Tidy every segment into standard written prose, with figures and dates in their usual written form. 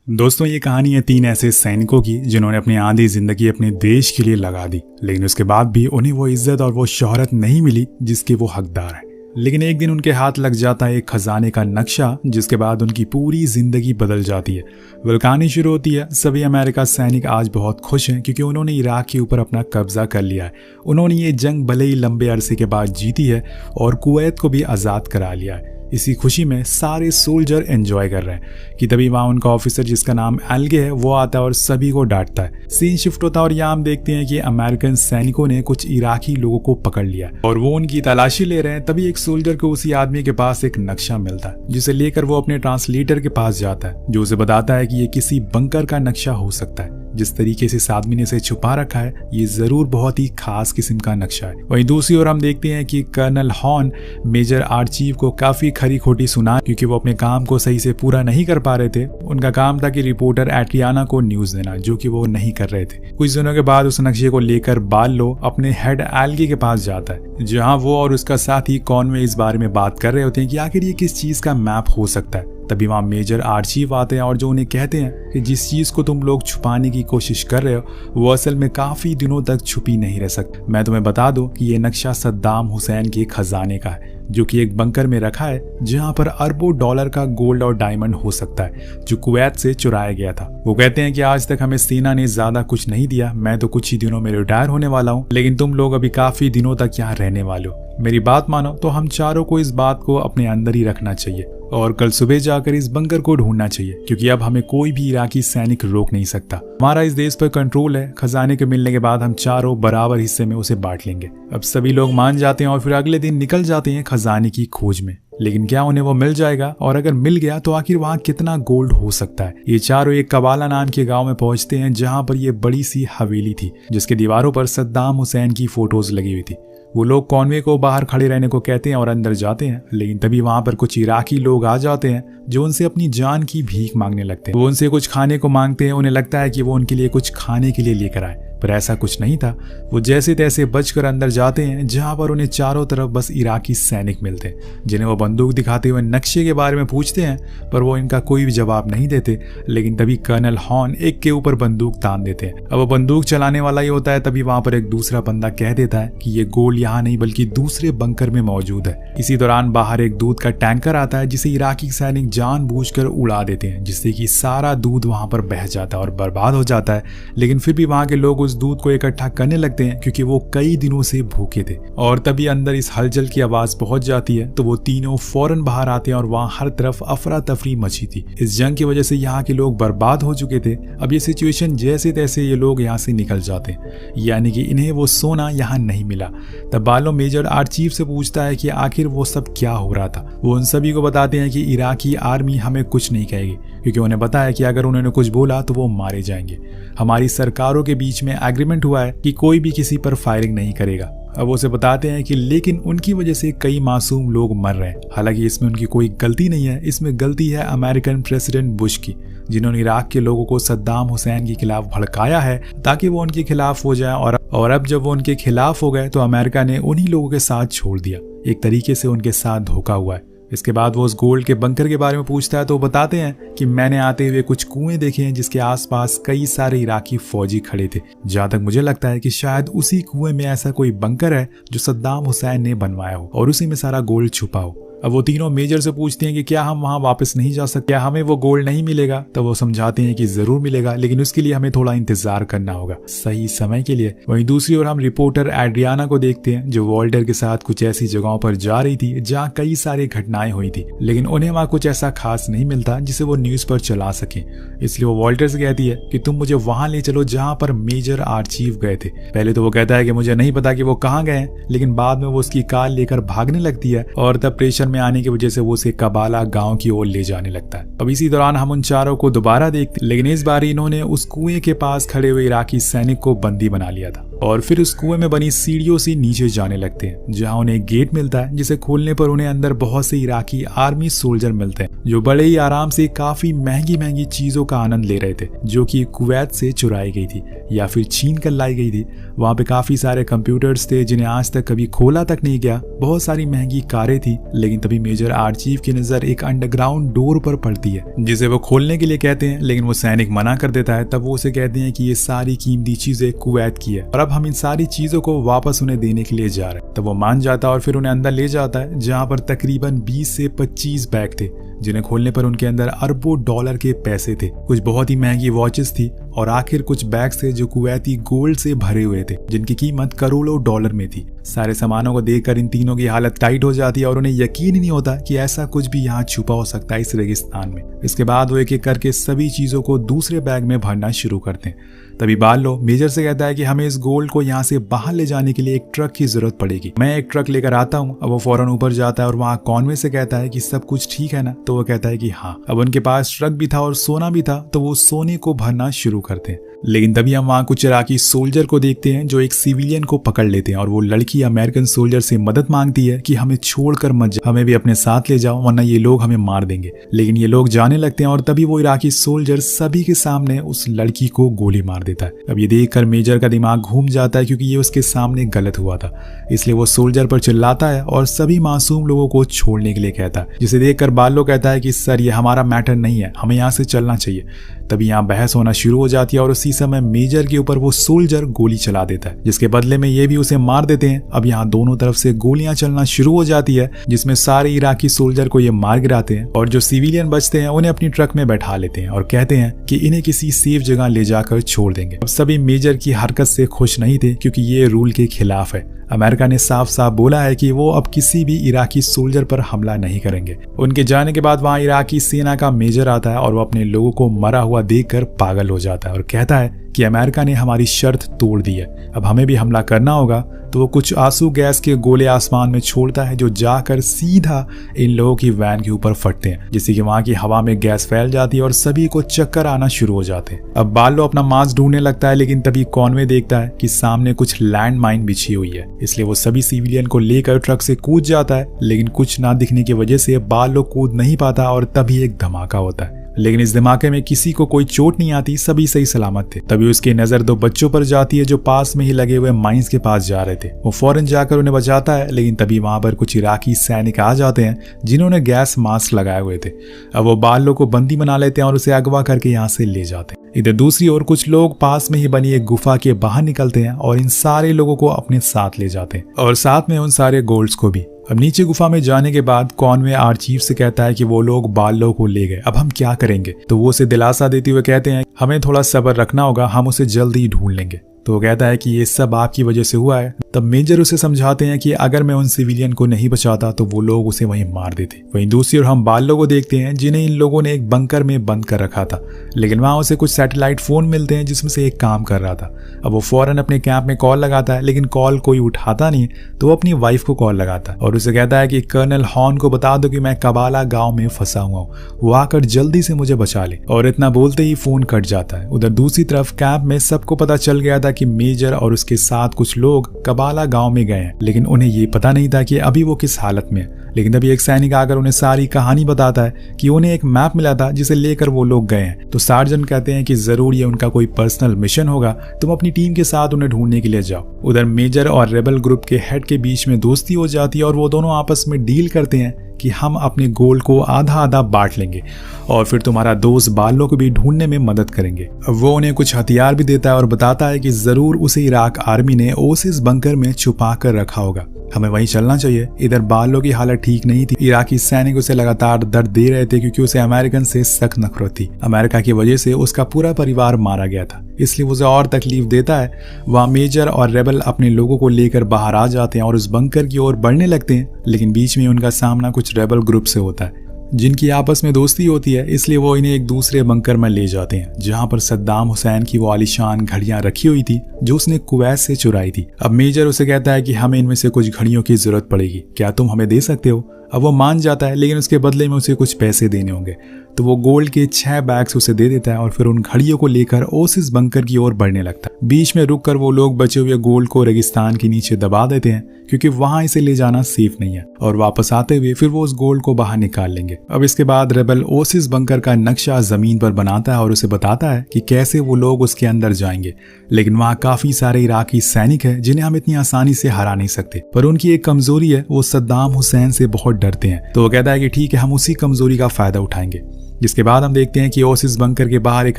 दोस्तों, ये कहानी है 3 ऐसे सैनिकों की जिन्होंने अपनी आधी जिंदगी अपने देश के लिए लगा दी, लेकिन उसके बाद भी उन्हें वो इज्जत और वो शोहरत नहीं मिली जिसके वो हकदार हैं। लेकिन एक दिन उनके हाथ लग जाता है एक खजाने का नक्शा, जिसके बाद उनकी पूरी जिंदगी बदल जाती है। कहानी शुरू होती है। सभी अमेरिका सैनिक आज बहुत खुश हैं क्योंकि उन्होंने इराक के ऊपर अपना कब्जा कर लिया है। उन्होंने ये जंग भले ही लंबे अरसे के बाद जीती है और कुवैत को भी आज़ाद करा लिया है। इसी खुशी में सारे सोल्जर एंजॉय कर रहे हैं कि तभी वहाँ उनका ऑफिसर जिसका नाम एल्गे है वो आता है और सभी को डांटता है। सीन शिफ्ट होता है और यहाँ हम देखते हैं कि अमेरिकन सैनिकों ने कुछ इराकी लोगों को पकड़ लिया और वो उनकी तलाशी ले रहे हैं। तभी एक सोल्जर को उसी आदमी के पास एक नक्शा मिलता है, जिसे लेकर वो अपने ट्रांसलेटर के पास जाता है, जो उसे बताता है कि ये किसी बंकर का नक्शा हो सकता है। जिस तरीके से इस आदमी ने इसे छुपा रखा है, ये जरूर बहुत ही खास किस्म का नक्शा है। वहीं दूसरी ओर हम देखते हैं कि कर्नल हॉर्न मेजर आर्चीव को काफी खरी खोटी सुना क्योंकि वो अपने काम को सही से पूरा नहीं कर पा रहे थे। उनका काम था कि रिपोर्टर एट्रियाना को न्यूज देना, जो कि वो नहीं कर रहे थे। कुछ दिनों के बाद उस नक्शे को लेकर बाल्लो अपने हेड एल्गी के पास जाता है, जहां वो और उसका साथी कॉनवे इस बारे में बात कर रहे होते हैं कि आखिर ये किस चीज का मैप हो सकता है। तभी वहाँ मेजर आर्चीव आते हैं और जो उन्हें कहते हैं कि जिस चीज को तुम लोग छुपाने की कोशिश कर रहे हो वो असल में काफी दिनों तक छुपी नहीं रह सकती। मैं तुम्हें बता दूं कि ये नक्शा सद्दाम हुसैन के खजाने का है, जो कि एक बंकर में रखा है जहां पर अरबों डॉलर का गोल्ड और डायमंड हो सकता है, जो कुवैत से चुराया गया था। वो कहते हैं कि आज तक हमें सेना ने ज्यादा कुछ नहीं दिया, मैं तो कुछ ही दिनों में रिटायर होने वाला हूँ, लेकिन तुम लोग अभी काफी दिनों तक यहाँ रहने वाले हो। मेरी बात मानो तो हम चारों को इस बात को अपने अंदर ही रखना चाहिए और कल सुबह जाकर इस बंकर को ढूंढना चाहिए, क्योंकि अब हमें कोई भी इराकी सैनिक रोक नहीं सकता। हमारा इस देश पर कंट्रोल है। खजाने के मिलने के बाद हम चारों बराबर हिस्से में उसे बांट लेंगे। अब सभी लोग मान जाते हैं और फिर अगले दिन निकल जाते हैं खजाने की खोज में। लेकिन क्या उन्हें वो मिल जाएगा? और अगर मिल गया तो आखिर वहाँ कितना गोल्ड हो सकता है? ये चारों एक कबाला नाम के गांव में पहुंचते हैं, जहां पर ये बड़ी सी हवेली थी जिसके दीवारों पर सद्दाम हुसैन की फोटोज लगी हुई थी। वो लोग कॉनवे को बाहर खड़े रहने को कहते हैं और अंदर जाते हैं, लेकिन तभी वहां पर कुछ इराकी लोग आ जाते हैं जो उनसे अपनी जान की भीख मांगने लगते हैं। वो उनसे कुछ खाने को मांगते हैं। उन्हें लगता है कि वो उनके लिए कुछ खाने के लिए लेकर आए, पर ऐसा कुछ नहीं था। वो जैसे तैसे बचकर अंदर जाते हैं, जहां पर उन्हें चारों तरफ बस इराकी सैनिक मिलते हैं, जिन्हें वो बंदूक दिखाते हुए नक्शे के बारे में पूछते हैं, पर वो इनका कोई भी जवाब नहीं देते। लेकिन तभी कर्नल हॉर्न एक के ऊपर बंदूक तान देते हैं। अब वो बंदूक चलाने वाला ही होता है। तभी वहां पर एक दूसरा बंदा कह देता है कि ये गोल्ड यहाँ नहीं बल्कि दूसरे बंकर में मौजूद है। इसी दौरान बाहर एक दूध का टैंकर आता है, जिसे इराकी सैनिक जानबूझकर उड़ा देते हैं, जिससे कि सारा दूध वहां पर बह जाता है और बर्बाद हो जाता है। लेकिन फिर भी वहां के लोग उस दूध को इकट्ठा करने लगते हैं क्योंकि वो कई दिनों से भूखे थे। और तभी अंदर इस हलचल की आवाज पहुंच जाती है, तो वो तीनों फौरन बाहर आते हैं और वहां हर तरफ अफरा तफरी मची थी। इस जंग की वजह से यहाँ के लोग बर्बाद हो चुके थे। अब ये सिचुएशन जैसे तैसे ये लोग यहाँ से निकल जाते हैं, यानी कि इन्हें वो सोना यहाँ नहीं मिला। तब बालो मेजर आर्चीव से पूछता है कि आखिर वो सब क्या हो रहा था। वो उन सभी को बताते हैं कि इराकी आर्मी हमें कुछ नहीं कहेगी, क्योंकि उन्हें पता है कि अगर उन्होंने कुछ बोला तो वो मारे जाएंगे। हमारी सरकारों के बीच में एग्रीमेंट हुआ है कि कोई भी किसी पर फायरिंग नहीं करेगा। अब वो उसे बताते हैं कि लेकिन उनकी वजह से कई मासूम लोग मर रहे हैं। हालांकि इसमें उनकी कोई गलती नहीं है, इसमें गलती है अमेरिकन प्रेसिडेंट बुश की, जिन्होंने इराक के लोगों को सद्दाम हुसैन के खिलाफ भड़काया है ताकि वो उनके खिलाफ हो जाए। और अब जब वो उनके खिलाफ हो गए तो अमेरिका ने उन्हीं लोगों के साथ छोड़ दिया। एक तरीके से उनके साथ धोखा हुआ है। इसके बाद वो उस गोल्ड के बंकर के बारे में पूछता है, तो वो बताते हैं कि मैंने आते हुए कुछ कुएं देखे हैं जिसके आसपास कई सारे इराकी फौजी खड़े थे। जहां तक मुझे लगता है कि शायद उसी कुएं में ऐसा कोई बंकर है जो सद्दाम हुसैन ने बनवाया हो और उसी में सारा गोल्ड छुपा हो। अब वो तीनों मेजर से पूछते हैं कि क्या हम वहां वापस नहीं जा सकते, क्या हमें वो गोल्ड नहीं मिलेगा? तो वो समझाते हैं कि जरूर मिलेगा, लेकिन उसके लिए हमें थोड़ा इंतजार करना होगा, सही समय के लिए। वहीं दूसरी ओर हम रिपोर्टर एड्रियाना को देखते हैं, जो वॉल्टर के साथ कुछ ऐसी जगहों पर जा रही थी जहाँ कई सारी घटनाएं हुई थी, लेकिन उन्हें वहाँ कुछ ऐसा खास नहीं मिलता जिसे वो न्यूज पर चला सके। इसलिए वो वॉल्टर से कहती है कि तुम मुझे वहां ले चलो जहाँ पर मेजर आर्चीव गए थे। पहले तो वो कहता है कि मुझे नहीं पता कि वो कहाँ गए, लेकिन बाद में वो उसकी कार लेकर भागने लगती है और तब प्रेशर में आने की वजह से वो उसे कबाला गांव की ओर ले जाने लगता है। अब इसी दौरान हम उन चारों को दोबारा देखते, लेकिन इस बार इन्होंने उस कुएं के पास खड़े हुए इराकी सैनिक को बंदी बना लिया था। और फिर उस कुएं में बनी सीढ़ियों से नीचे जाने लगते हैं, जहां उन्हें एक गेट मिलता है जिसे खोलने पर उन्हें अंदर बहुत से इराकी आर्मी सोल्जर मिलते हैं जो बड़े ही आराम से काफी महंगी महंगी चीजों का आनंद ले रहे थे जो कि कुवैत से चुराई गई थी या फिर छीन कर लाई गई थी। वहां पे काफी सारे कंप्यूटर्स थे जिन्हें आज तक कभी खोला तक नहीं गया, बहुत सारी महंगी कारें थी। लेकिन तभी मेजर आर्चीव की नजर एक अंडरग्राउंड डोर पर पड़ती है जिसे वो खोलने के लिए कहते हैं, लेकिन वो सैनिक मना कर देता है। तब वो उसे कहते हैं कि ये सारी कीमती चीजें कुवैत की है और अब हम इन सारी चीजों को वापस उन्हें देने के लिए जा रहे हैं। तब वो मान जाता है और फिर उन्हें अंदर ले जाता है जहां पर तकरीबन 20 से 25 बैग थे जिन्हें खोलने पर उनके अंदर अरबों डॉलर के पैसे थे। कुछ बहुत ही महंगी वॉचेस थी और आखिर कुछ बैग्स थे जो कुवैती गोल्ड से भरे हुए थे जिनकी कीमत करोड़ों डॉलर में थी। सारे सामानों को देखकर इन तीनों की हालत टाइट हो जाती है और उन्हें यकीन ही नहीं होता कि ऐसा कुछ भी यहाँ छुपा हो सकता है इस रेगिस्तान में। इसके बाद वो एक एक करके सभी चीजों को दूसरे बैग में भरना शुरू करते हैं। तभी बार्लो मेजर से कहता है कि हमें इस गोल्ड को यहाँ से बाहर ले जाने के लिए एक ट्रक की जरूरत पड़ेगी, मैं एक ट्रक लेकर आता हूँ। अब वो फौरन ऊपर जाता है और वहाँ कॉनवे से कहता है कि सब कुछ ठीक है ना, तो वो कहता है कि हाँ। अब उनके पास ट्रक भी था और सोना भी था, तो वो सोने को भरना शुरू करते हैं। लेकिन तभी हम वहाँ कुछ इराकी सोल्जर को देखते हैं जो एक सिविलियन को पकड़ लेते हैं और वो लड़की अमेरिकन सोल्जर से मदद मांगती है कि हमें छोड़कर मत जाओ, हमें भी अपने साथ ले जाओ वरना ये लोग हमें मार देंगे। लेकिन ये लोग जाने लगते हैं और तभी वो इराकी सोल्जर सभी के सामने उस लड़की को गोली मार देता है। अब ये देखकर मेजर का दिमाग घूम जाता है क्योंकि ये उसके सामने गलत हुआ था, इसलिए वो सोल्जर पर चिल्लाता है और सभी मासूम लोगों को छोड़ने के लिए कहता है, जिसे देखकर बार्लो कहता है कि सर ये हमारा मैटर नहीं है, हमें यहाँ से चलना चाहिए। तभी यहाँ बहस होना शुरू हो जाती है और उसी समय मेजर के ऊपर वो सोल्जर गोली चला देता है जिसके बदले में ये भी उसे मार देते हैं। अब यहाँ दोनों तरफ से गोलियां चलना शुरू हो जाती है जिसमें सारे इराकी सोल्जर को ये मार गिराते हैं और जो सिविलियन बचते हैं उन्हें अपनी ट्रक में बैठा लेते हैं और कहते हैं कि इन्हें किसी सेफ जगह ले जाकर छोड़ देंगे। अब सभी मेजर की हरकत से खुश नहीं थे क्योंकि ये रूल के खिलाफ है। अमेरिका ने साफ साफ बोला है कि वो अब किसी भी इराकी सोल्जर पर हमला नहीं करेंगे। उनके जाने के बाद वहां इराकी सेना का मेजर आता है और वो अपने लोगों को मरा हुआ देखकर पागल हो जाता है और कहता है कि अमेरिका ने हमारी शर्त तोड़ दी है, अब हमें भी हमला करना होगा। तो वो कुछ आंसू गैस के गोले आसमान में छोड़ता है जो जाकर सीधा इन लोगों की वैन के ऊपर फटते हैं, जिससे कि वहां की हवा में गैस फैल जाती है और सभी को चक्कर आना शुरू हो जाते हैं। अब बार्लो अपना मास्क ढूंढने लगता है लेकिन तभी कॉनवे देखता है कि सामने कुछ लैंड माइन बिछी हुई है, इसलिए वो सभी सिविलियन को लेकर ट्रक से कूद जाता है। लेकिन कुछ ना दिखने की वजह से बार्लो कूद नहीं पाता और तभी एक धमाका होता है, लेकिन इस धमाके में किसी को कोई चोट नहीं आती, सभी सही सलामत थे। तभी उसकी नजर दो बच्चों पर जाती है जो पास में ही लगे हुए माइंस के पास जा रहे थे। वो फौरन जाकर उन्हें बचाता है, लेकिन तभी वहां पर कुछ इराकी सैनिक आ जाते हैं जिन्होंने गैस मास्क लगाए हुए थे। अब वो बार्लो को बंदी बना लेते हैं और उसे अगवा करके यहाँ से ले जाते हैं। इधर दूसरी ओर कुछ लोग पास में ही बनी एक गुफा के बाहर निकलते हैं और इन सारे लोगों को अपने साथ ले जाते हैं और साथ में उन सारे गोल्ड्स को भी। अब नीचे गुफा में जाने के बाद कॉनवे आर्चीव से कहता है कि वो लोग बार्लो को ले गए, अब हम क्या करेंगे। तो वो उसे दिलासा देते हुए कहते हैं हमें थोड़ा सब्र रखना होगा, हम उसे जल्द ही ढूंढ लेंगे। तो वो कहता है कि ये सब आपकी वजह से हुआ है। तब मेजर उसे समझाते हैं कि अगर मैं उन सिविलियन को नहीं बचाता तो वो लोग उसे वहीं मार देते। वहीं दूसरी ओर हम बार्लो को देखते हैं जिन्हें इन लोगों ने एक बंकर में बंद कर रखा था, लेकिन वहां उसे कुछ सैटेलाइट फोन मिलते हैं जिसमें से एक काम कर रहा था। अब वो फौरन अपने कैंप में कॉल लगाता है, लेकिन कॉल कोई उठाता नहीं, तो वो अपनी वाइफ को कॉल लगाता है और उसे कहता है कि कर्नल हॉर्न को बता दो कि मैं कबाला गाँव में फंसा हुआ हूँ, वो आकर जल्दी से मुझे बचा ले। और इतना बोलते ही फोन कट जाता है। उधर दूसरी तरफ कैंप में सबको पता चल गया था कि मेजर और उसके साथ कुछ लोग कबाला गांव में गए हैं, लेकिन उन्हें ये पता नहीं था कि अभी वो किस हालत में है। लेकिन तभी एक सैनिक आकर उन्हें सारी कहानी बताता है कि उन्हें एक मैप मिला था जिसे लेकर वो लोग गए हैं। तो सार्जेंट कहते हैं कि जरूर ये उनका कोई पर्सनल मिशन होगा, तुम अपनी टीम के साथ उन्हें ढूंढने के लिए जाओ। उधर मेजर और रेबल ग्रुप के हेड के बीच में दोस्ती हो जाती है और वो दोनों आपस में डील करते हैं कि हम अपने गोल्ड को आधा आधा बांट लेंगे और फिर तुम्हारा दोस्त बार्लो को भी ढूंढने में मदद करेंगे। अब वो उन्हें कुछ हथियार भी देता है और बताता है कि जरूर उसे इराक आर्मी ने ओसिस बंकर में छुपा कर रखा होगा, हमें वहीं चलना चाहिए। इधर बार्लो की हालत ठीक नहीं थी, इराकी सैनिक उसे लगातार दर्द दे रहे थे क्योंकि उसे अमेरिकन से सख्त नफरत थी। अमेरिका की वजह से उसका पूरा परिवार मारा गया था, इसलिए उसे और तकलीफ देता है। वहाँ मेजर और रेबल अपने लोगों को लेकर बाहर आ जाते हैं और उस बंकर की ओर बढ़ने लगते हैं, लेकिन बीच में उनका सामना कुछ रेबल ग्रुप से होता है जिनकी आपस में दोस्ती होती है, इसलिए वो इन्हें एक दूसरे बंकर में ले जाते हैं जहां पर सद्दाम हुसैन की वो आलीशान घड़ियां रखी हुई थी जो उसने कुवैत से चुराई थी। अब मेजर उसे कहता है कि हमें इनमें से कुछ घड़ियों की जरूरत पड़ेगी, क्या तुम हमें दे सकते हो। अब वो मान जाता है, लेकिन उसके बदले में उसे कुछ पैसे देने होंगे। तो वो गोल्ड के 6 बैग्स उसे दे देता है और फिर उन घड़ियों को लेकर ओसिस बंकर की ओर बढ़ने लगता है। बीच में रुककर वो लोग बचे हुए गोल्ड को रेगिस्तान के नीचे दबा देते हैं क्योंकि वहां इसे ले जाना सेफ नहीं है, और वापस आते हुए फिर वो उस गोल्ड को बाहर निकाल लेंगे। अब इसके बाद रेबल ओसिस बंकर का नक्शा जमीन पर बनाता है और उसे बताता है कि कैसे वो लोग उसके अंदर जाएंगे, लेकिन वहाँ काफी सारे इराकी सैनिक हैं जिन्हें हम इतनी आसानी से हरा नहीं सकते। पर उनकी एक कमजोरी है, वो सद्दाम हुसैन से बहुत डरते हैं। तो वो कहता है कि ठीक है, हम उसी कमजोरी का फायदा उठाएंगे। जिसके बाद हम देखते हैं कि ओसिस बंकर के बाहर एक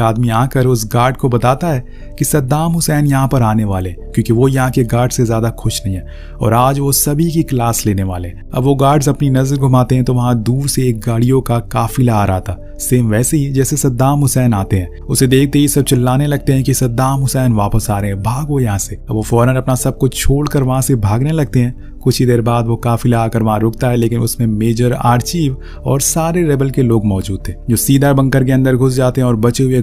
आदमी आकर उस गार्ड को बताता है कि सद्दाम हुसैन यहाँ पर आने वाले, क्योंकि वो यहाँ के गार्ड से ज्यादा खुश नहीं है और आज वो सभी की क्लास लेने वाले। अब वो गार्ड्स अपनी नजर घुमाते हैं तो वहां दूर से एक गाड़ियों का काफिला आ रहा था, सेम वैसे ही जैसे सद्दाम हुसैन आते हैं। उसे देखते ही सब चिल्लाने लगते हैं कि सद्दाम हुसैन वापस आ रहे हैं, भागो यहाँ से। अब वो फौरन अपना सब कुछ छोड़कर वहां से भागने लगते हैं। कुछ ही देर बाद वो काफिला आकर वहां रुकता है, लेकिन उसमें मेजर आर्चीव और सारे रेबल के लोग मौजूद थे जो सीधा बंकर के अंदर घुस जाते हैं और बचे हुए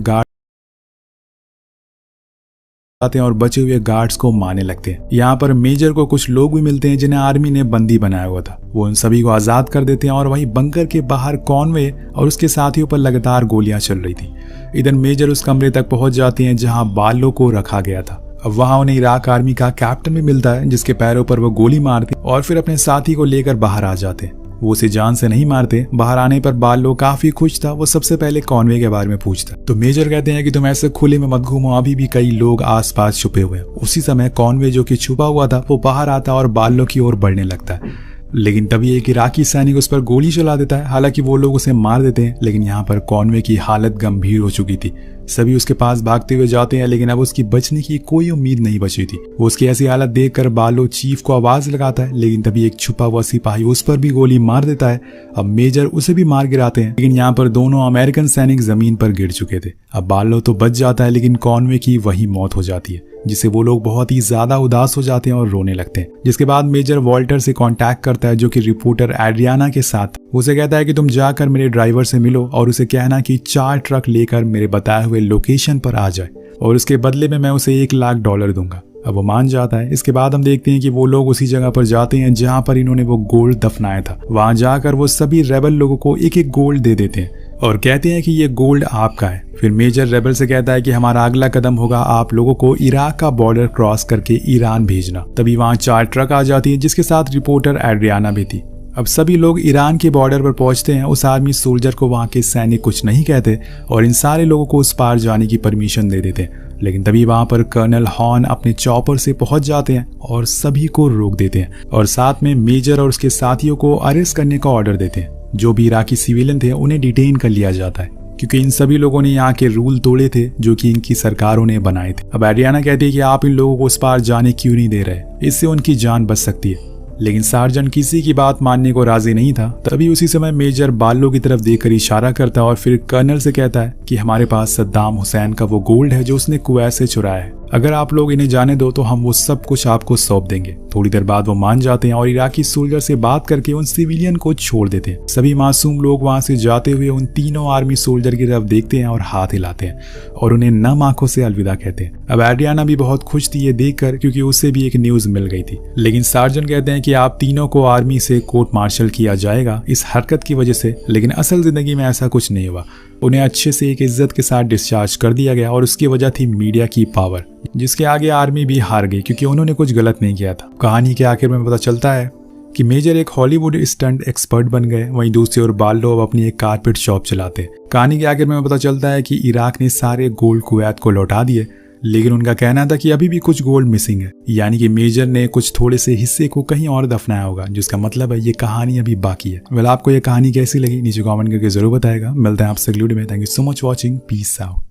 गार्ड्स को मारने लगते हैं। यहाँ पर मेजर को कुछ लोग भी मिलते हैं जिन्हें आर्मी ने बंदी बनाया हुआ था। वो उन सभी को आजाद कर देते हैं और वहीं बंकर के बाहर कॉनवे और उसके साथियों पर लगातार गोलियां चल रही थी। इधर मेजर उस कमरे तक पहुंच जाते हैं जहां बालो को रखा गया था। अब वहां उन्हें इराक आर्मी का कैप्टन भी मिलता है जिसके पैरों पर वो गोली मारते और फिर अपने साथी को लेकर बाहर आ जाते हैं। वो उसे जान से नहीं मारते। बाहर आने पर बालो काफी खुश था। वो सबसे पहले कॉनवे के बारे में पूछता, तो मेजर कहते हैं कि तुम ऐसे खुले में मत घूमो, अभी भी कई लोग आसपास छुपे हुए हैं। उसी समय कॉनवे जो कि छुपा हुआ था वो बाहर आता और बालो की ओर बढ़ने लगता है, लेकिन तभी एक इराकी सैनिक उस पर गोली चला देता है। हालांकि वो लोग उसे मार देते हैं, लेकिन यहाँ पर कॉनवे की हालत गंभीर हो चुकी थी। सभी उसके पास भागते हुए जाते हैं, लेकिन अब उसकी बचने की कोई उम्मीद नहीं बची थी। वो उसकी ऐसी हालत देखकर बालो चीफ को आवाज लगाता है, लेकिन तभी एक छुपा हुआ सिपाही उस पर भी गोली मार देता है। अब मेजर उसे भी मार गिराते हैं, लेकिन यहाँ पर दोनों अमेरिकन सैनिक जमीन पर गिर चुके थे। अब बालो तो बच जाता है, लेकिन कॉनवे की वही मौत हो जाती है, जिससे वो लोग बहुत ही ज्यादा उदास हो जाते हैं और रोने लगते हैं। जिसके बाद मेजर वॉल्टर से कांटेक्ट करता है जो कि रिपोर्टर एड्रियाना के साथ। उसे कहता है कि तुम जाकर मेरे ड्राइवर से मिलो और उसे कहना कि 4 ट्रक लेकर मेरे बताए हुए लोकेशन पर आ जाए, और उसके बदले में मैं उसे $1,00,000 दूंगा। अब वो मान जाता है। इसके बाद हम देखते हैं कि वो लोग उसी जगह पर जाते हैं जहां पर इन्होंने वो गोल्ड दफनाया था। वहां जाकर वो सभी रेबल लोगों को एक एक गोल्ड दे देते हैं और कहते हैं कि ये गोल्ड आपका है। फिर मेजर रेबल से कहता है कि हमारा अगला कदम होगा आप लोगों को इराक का बॉर्डर क्रॉस करके ईरान भेजना। तभी वहां 4 ट्रक आ जाती है जिसके साथ रिपोर्टर एड्रियाना भी थी। अब सभी लोग ईरान के बॉर्डर पर पहुंचते हैं। उस आर्मी सोल्जर को वहां के सैनिक कुछ नहीं कहते और इन सारे लोगों को उस पार जाने की परमिशन दे देते हैं, लेकिन तभी वहां पर कर्नल हॉर्न अपने चॉपर से पहुंच जाते हैं और सभी को रोक देते हैं और साथ में मेजर और उसके साथियों को अरेस्ट करने का ऑर्डर देते हैं। जो भी इराकी सिविलियन थे उन्हें डिटेन कर लिया जाता है, क्योंकि इन सभी लोगों ने यहाँ के रूल तोड़े थे जो कि इनकी सरकारों ने बनाए थे। अब एड्रियाना कहती है कि आप इन लोगों को उस पार जाने क्यों नहीं दे रहे, इससे उनकी जान बच सकती है। लेकिन सार्जेंट किसी की बात मानने को राजी नहीं था। तभी उसी समय मेजर बालो की तरफ देखकर इशारा करता है और फिर कर्नल से कहता है कि हमारे पास सद्दाम हुसैन का वो गोल्ड है जो उसने कुवैत से चुराया है। अगर आप लोग इन्हें जाने दो तो हम वो सब कुछ आपको सौंप देंगे। थोड़ी देर बाद वो मान जाते हैं और इराकी सोल्जर से बात करके उन सिविलियन को छोड़ देते हैं। सभी मासूम लोग वहां से जाते हुए उन तीनों आर्मी सोल्जर की तरफ देखते हैं और हाथ हिलाते हैं और उन्हें नम आंखों से अलविदा कहते हैं। अब एड्रियाना भी बहुत खुश थी ये देखकर, क्योंकि उससे भी एक न्यूज मिल गई थी। लेकिन सार्जेंट कहते हैं कि आप तीनों को आर्मी से कोर्ट मार्शल किया जाएगा इस हरकत की वजह से, लेकिन असल जिंदगी में ऐसा कुछ नहीं हुआ। उन्हें अच्छे से एक इज्जत के साथ डिस्चार्ज कर दिया गया और उसकी वजह थी मीडिया की पावर, जिसके आगे आर्मी भी हार गई क्योंकि उन्होंने कुछ गलत नहीं किया था। कहानी के आखिर में पता चलता है कि मेजर एक हॉलीवुड स्टंट एक्सपर्ट बन गए, वहीं दूसरी ओर बालो अब अपनी एक कारपेट शॉप चलाते हैं। कहानी के आखिर में पता चलता है कि इराक ने सारे गोल्ड कुवैत को लौटा दिए, लेकिन उनका कहना था कि अभी भी कुछ गोल्ड मिसिंग है, यानी कि मेजर ने कुछ थोड़े से हिस्से को कहीं और दफनाया होगा, जिसका मतलब है ये कहानी अभी बाकी है। वेल, आपको ये कहानी कैसी लगी नीचे कमेंट करके जरूर बताएगा। मिलते हैं आपसे अगली वीडियो में। Thank you so much watching. Peace out.